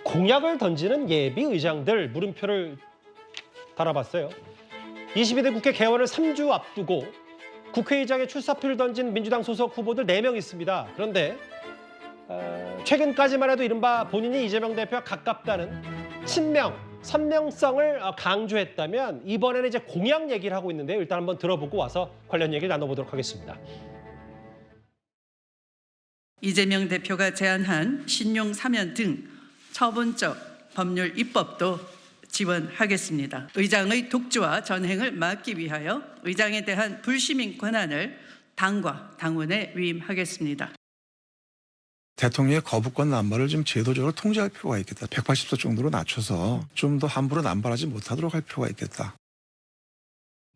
공약을 던지는 예비 의장들 물음표를 달아봤어요. 22대 국회 개원을 3주 앞두고 국회의장의 출사표를 던진 민주당 소속 후보들 4명 있습니다. 그런데 최근까지만 해도 이른바 본인이 이재명 대표와 가깝다는 친명, 선명성을 강조했다면 이번에는 이제 공약 얘기를 하고 있는데요. 일단 한번 들어보고 와서 관련 얘기를 나눠보도록 하겠습니다. 이재명 대표가 제안한 신용 사면 등 처분적 법률 입법도 지원하겠습니다. 의장의 독주와 전행을 막기 위하여 의장에 대한 불시민 권한을 당과 당원에 위임하겠습니다. 대통령의 거부권 남발을 좀 제도적으로 통제할 필요가 있겠다. 180석 정도로 낮춰서 좀 더 함부로 남발하지 못하도록 할 필요가 있겠다.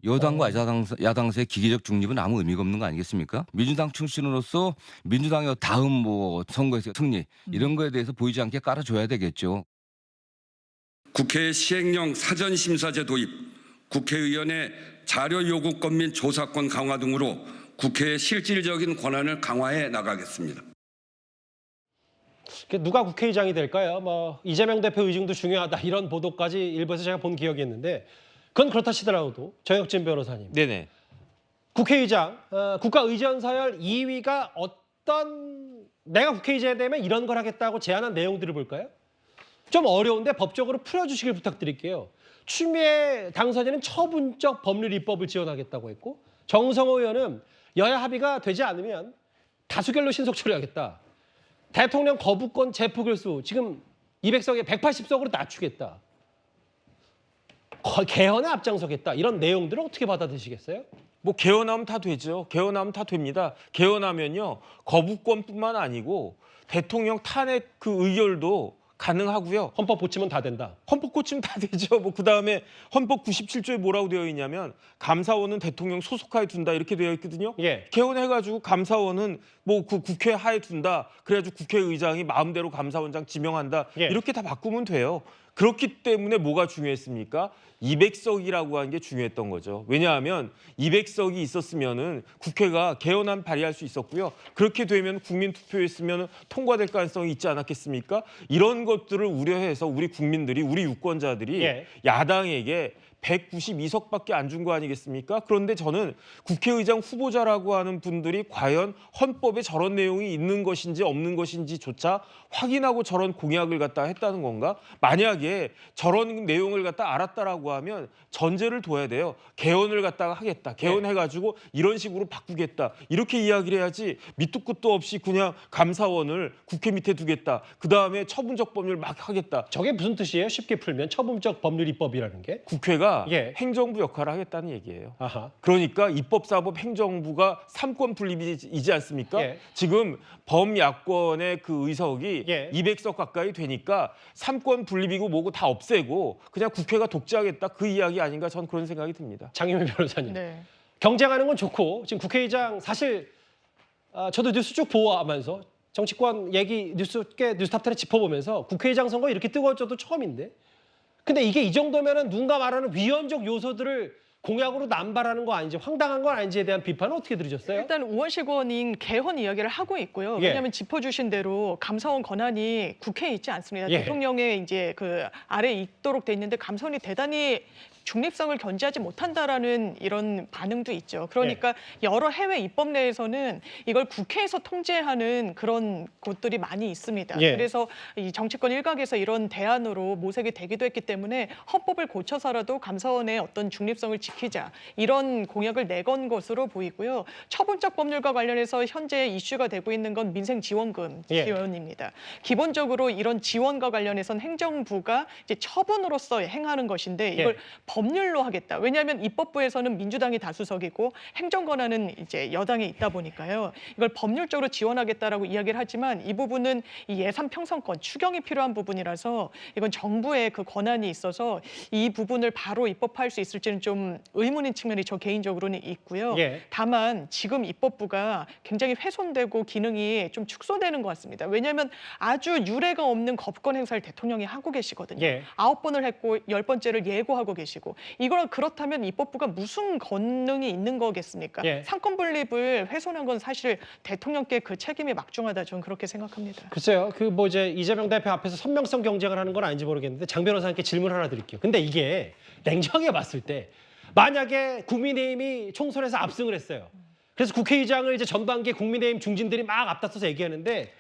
여당과 야당서의 기계적 중립은 아무 의미가 없는 거 아니겠습니까? 민주당 출신으로서 민주당의 다음 선거에서 승리 이런 거에 대해서 보이지 않게 깔아줘야 되겠죠. 국회 시행령 사전심사제 도입, 국회의원의 자료 요구권 및 조사권 강화 등으로 국회의 실질적인 권한을 강화해 나가겠습니다. 누가 국회의장이 될까요? 이재명 대표 의중도 중요하다 이런 보도까지 일부에서 제가 본 기억이 있는데 그건 그렇다 치더라도 정혁진 변호사님. 네네. 국회의장, 국가의전 서열 2위가 내가 국회의장이 되면 이런 걸 하겠다고 제안한 내용들을 볼까요? 좀 어려운데 법적으로 풀어주시길 부탁드릴게요. 추미애 당선인은 처분적 법률 입법을 지원하겠다고 했고 정성호 의원은 여야 합의가 되지 않으면 다수결로 신속 처리하겠다. 대통령 거부권 제포결수 지금 200석에 180석으로 낮추겠다. 개헌에 앞장서겠다. 이런 내용들을 어떻게 받아들이시겠어요? 뭐 개헌하면 다 되죠. 개헌하면 다 됩니다. 개헌하면요. 거부권뿐만 아니고 대통령 탄핵 그 의결도 가능하고요. 헌법 고치면 다 된다. 헌법 고치면 다 되죠. 뭐 그다음에 헌법 97조에 뭐라고 되어 있냐면 감사원은 대통령 소속하에 둔다 이렇게 되어 있거든요. 예. 개헌해가지고 감사원은 뭐 그 국회 하에 둔다. 그래가지고 국회의장이 마음대로 감사원장 지명한다. 예. 이렇게 다 바꾸면 돼요. 그렇기 때문에 뭐가 중요했습니까? 200석이라고 하는 게 중요했던 거죠. 왜냐하면 200석이 있었으면은 국회가 개헌안 발의할 수 있었고요. 그렇게 되면 국민 투표했으면 통과될 가능성이 있지 않았겠습니까? 이런 것들을 우려해서 우리 국민들이, 우리 유권자들이 예. 야당에게 192석밖에 안 준 거 아니겠습니까? 그런데 저는 국회의장 후보자라고 하는 분들이 과연 헌법에 저런 내용이 있는 것인지 없는 것인지조차 확인하고 저런 공약을 갖다 했다는 건가? 만약에 저런 내용을 갖다 알았다라고 하면 전제를 둬야 돼요. 개헌을 갖다가 하겠다. 개헌해가지고 이런 식으로 바꾸겠다. 이렇게 이야기를 해야지 밑도 끝도 없이 그냥 감사원을 국회 밑에 두겠다. 그다음에 처분적 법률 막 하겠다. 저게 무슨 뜻이에요? 쉽게 풀면 처분적 법률 입법이라는 게? 국회가 예. 행정부 역할을 하겠다는 얘기예요. 아하. 그러니까 입법사법 행정부가 삼권 분립이지 않습니까? 예. 지금 범야권의 그 의석이 예. 200석 가까이 되니까 삼권 분립이고 뭐고 다 없애고 그냥 국회가 독재하겠다 그 이야기 아닌가 전 그런 생각이 듭니다. 장유미 변호사님. 네. 경쟁하는 건 좋고 지금 국회의장 사실 저도 뉴스 쭉 보아하면서 정치권 얘기 뉴스탑10에 짚어보면서 국회의장 선거 이렇게 뜨거워져도 처음인데 근데 이게 이 정도면은 누군가 말하는 위헌적 요소들을 공약으로 남발하는 거 아닌지 황당한 건 아닌지에 대한 비판은 어떻게 들으셨어요? 일단 우원식 의원님 개헌 이야기를 하고 있고요. 예. 왜냐하면 짚어주신 대로 감사원 권한이 국회에 있지 않습니다. 예. 대통령의 이제 그 아래에 있도록 돼 있는데 감사원이 대단히 중립성을 견지하지 못한다라는 이런 반응도 있죠. 그러니까 여러 해외 입법 내에서는 이걸 국회에서 통제하는 그런 곳들이 많이 있습니다. 예. 그래서 이 정치권 일각에서 이런 대안으로 모색이 되기도 했기 때문에 헌법을 고쳐서라도 감사원의 어떤 중립성을 지키자 이런 공약을 내건 것으로 보이고요. 처분적 법률과 관련해서 현재 이슈가 되고 있는 건 민생지원금 예. 지원입니다. 기본적으로 이런 지원과 관련해서는 행정부가 이제 처분으로서 행하는 것인데 이걸 법률로 하겠다. 왜냐하면 입법부에서는 민주당이 다수석이고 행정 권한은 이제 여당에 있다 보니까요. 이걸 법률적으로 지원하겠다라고 이야기를 하지만 이 부분은 이 예산 편성권 추경이 필요한 부분이라서 이건 정부의 그 권한이 있어서 이 부분을 바로 입법할 수 있을지는 좀 의문인 측면이 저 개인적으로는 있고요. 예. 다만 지금 입법부가 굉장히 훼손되고 기능이 좀 축소되는 것 같습니다. 왜냐하면 아주 유례가 없는 거부권 행사를 대통령이 하고 계시거든요. 예. 9번을 했고 10번째를 예고하고 계시고 마찬가지고 이거랑 그렇다면 입법부가 무슨 권능이 있는 거겠습니까? 예. 상권 분립을 훼손한 건 사실 대통령께 그 책임이 막중하다 저는 그렇게 생각합니다. 글쎄요. 그 뭐 이제 이재명 대표 앞에서 선명성 경쟁을 하는 건 아닌지 모르겠는데 장 변호사님께 질문 하나 드릴게요. 근데 이게 냉정하게 봤을 때 만약에 국민의힘이 총선에서 압승을 했어요. 그래서 국회의장을 이제 전반기에 국민의힘 중진들이 막 앞다퉈서 얘기하는데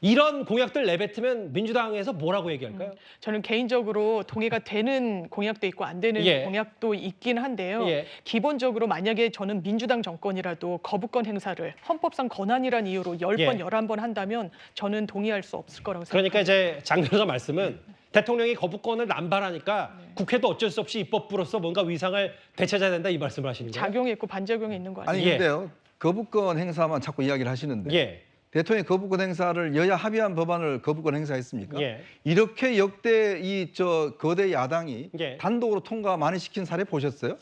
이런 공약들 내뱉으면 민주당에서 뭐라고 얘기할까요? 저는 개인적으로 동의가 되는 공약도 있고 안 되는 예. 공약도 있긴 한데요. 예. 기본적으로 만약에 저는 민주당 정권이라도 거부권 행사를 헌법상 권한이란 이유로 10번, 예. 11번 한다면 저는 동의할 수 없을 거라고 그러니까 생각합니다. 이제 장 변호사 말씀은 대통령이 거부권을 남발하니까 국회도 어쩔 수 없이 입법부로서 뭔가 위상을 되찾아야 된다 이 말씀을 하시는 거예요? 작용이 있고 반작용이 있는 거 아니에요? 아니 예. 근데요. 거부권 행사만 자꾸 이야기를 하시는데 예. 대통령이 거부권 행사를 여야 합의한 법안을 거부권 행사했습니까? 예. 이렇게 역대 거대 야당이 예. 단독으로 통과 많이 시킨 사례 보셨어요?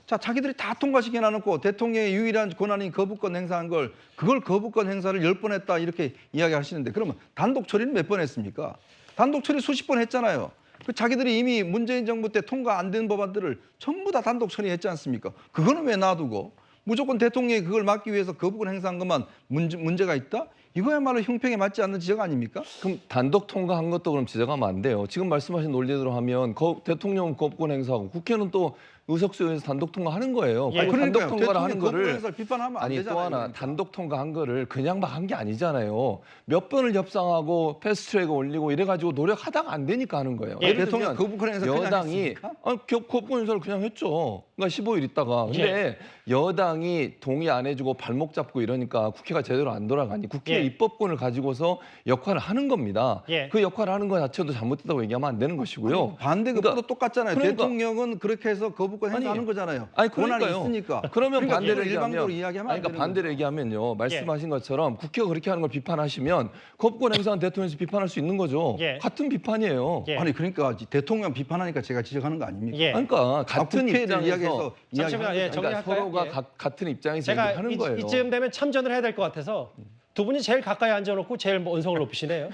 자, 자기들이 다 통과시켜 놔놓고 대통령의 유일한 권한인 거부권 행사한 걸 그걸 거부권 행사를 10번 했다 이렇게 이야기하시는데 그러면 단독 처리는 몇 번 했습니까? 단독 처리 수십 번 했잖아요. 그 자기들이 이미 문재인 정부 때 통과 안 된 법안들을 전부 다 단독 처리했지 않습니까? 그거는 왜 놔두고 무조건 대통령이 그걸 막기 위해서 거부권 행사한 것만 문제가 있다? 이거야말로 형평에 맞지 않는 지적 아닙니까? 그럼 단독 통과한 것도 그럼 지적하면 안 돼요. 지금 말씀하신 논리대로 하면 대통령은 거부권 행사하고 국회는 또 의석수에서 단독 통과하는 거예요. 예. 그리고 단독 그러니까요. 통과를 하는 대통령 거부권 거를 행사를 비판하면 안 아니 되잖아요. 또 하나 그러니까. 단독 통과한 거를 그냥 막 한 게 아니잖아요. 몇 번을 협상하고 패스트트랙 올리고 이래가지고 노력하다가 안 되니까 하는 거예요. 예, 예를 대통령 들면 거부권 행사 그냥 여당이 했습니까? 거부권 행사를 그냥 했죠. 그러니까 15일 있다가. 근데 여당이 동의 안 해주고 발목 잡고 이러니까 국회가 제대로 안 돌아가니 국회의 예. 입법권을 가지고서 역할을 하는 겁니다. 예. 그 역할을 하는 것 자체도 잘못됐다고 얘기하면 안 되는 것이고요. 반대급부도 그러니까- 똑같잖아요. 그러니까- 대통령은 그렇게 해서 거부권 행사하는 아니, 거잖아요. 아니 권한이 그러니까요. 있으니까. 그러면 그러니까 반대로 그걸 일방적으로 얘기하면 이야기하면 아니, 안 그러니까 되는 반대로 거죠. 얘기하면요. 말씀하신 것처럼 국회가 그렇게 하는 걸 비판하시면 거부권 행사한 대통령에서 비판할 수 있는 거죠. 예. 같은 비판이에요. 예. 아니 그러니까 대통령 비판하니까 제가 지적하는 거 아닙니까? 예. 그러니까 같은 국회를 입장에서 이야기해서 잠시만요. 예, 이야기하는 거잖아요. 정리할까요? 그러니까 서로가 예. 같은 입장에서 제가 얘기하는 거예요. 이쯤 되면 참전을 해야 될 것 같아서 두 분이 제일 가까이 앉아놓고 제일 언성을 높이시네요.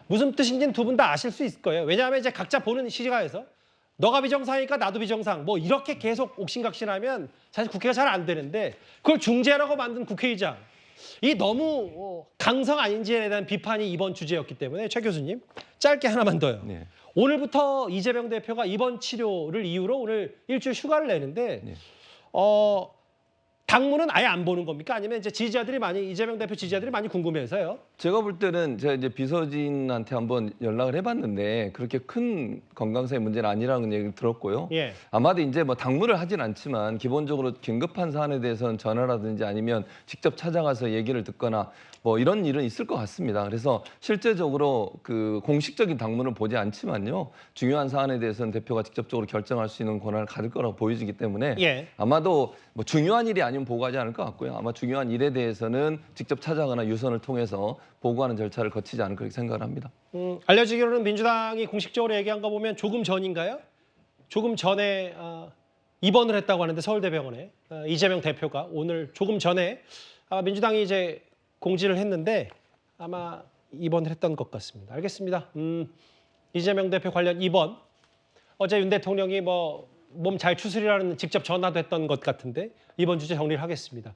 무슨 뜻인지는 두 분 다 아실 수 있을 거예요. 왜냐하면 이제 각자 보는 시각에서 너가 비정상이니까 나도 비정상 뭐 이렇게 계속 옥신각신하면 사실 국회가 잘 안 되는데 그걸 중재라고 만든 국회의장 이 너무 강성 아닌지에 대한 비판이 이번 주제였기 때문에 최 교수님 짧게 하나만 더요. 네. 오늘부터 이재명 대표가 입원 치료를 이유로 오늘 일주일 휴가를 내는데 네. 당무는 아예 안 보는 겁니까? 아니면 이제 이재명 대표 지지자들이 많이 궁금해서요. 제가 볼 때는 제가 이제 비서진한테 한번 연락을 해봤는데 그렇게 큰 건강상의 문제는 아니라는 얘기를 들었고요. 예. 아마도 이제 뭐 당무를 하진 않지만 기본적으로 긴급한 사안에 대해서는 전화라든지 아니면 직접 찾아가서 얘기를 듣거나 뭐 이런 일은 있을 것 같습니다. 그래서 실제적으로 그 공식적인 당무는 보지 않지만요. 중요한 사안에 대해서는 대표가 직접적으로 결정할 수 있는 권한을 가질 거라고 보여지기 때문에 예. 아마도 뭐 중요한 일이 아니면 보고하지 않을 것 같고요. 아마 중요한 일에 대해서는 직접 찾아가나 유선을 통해서 보고하는 절차를 거치지 않을 그렇게 생각을 합니다. 알려지기로는 민주당이 공식적으로 얘기한 거 보면 조금 전인가요? 조금 전에 입원을 했다고 하는데 서울대병원에 이재명 대표가 오늘 조금 전에 민주당이 이제 공지를 했는데 아마 입원을 했던 것 같습니다. 알겠습니다. 이재명 대표 관련 입원 어제 윤 대통령이 뭐 몸 잘 추스리라는 직접 전화도 했던 것 같은데 이번 주제 정리를 하겠습니다.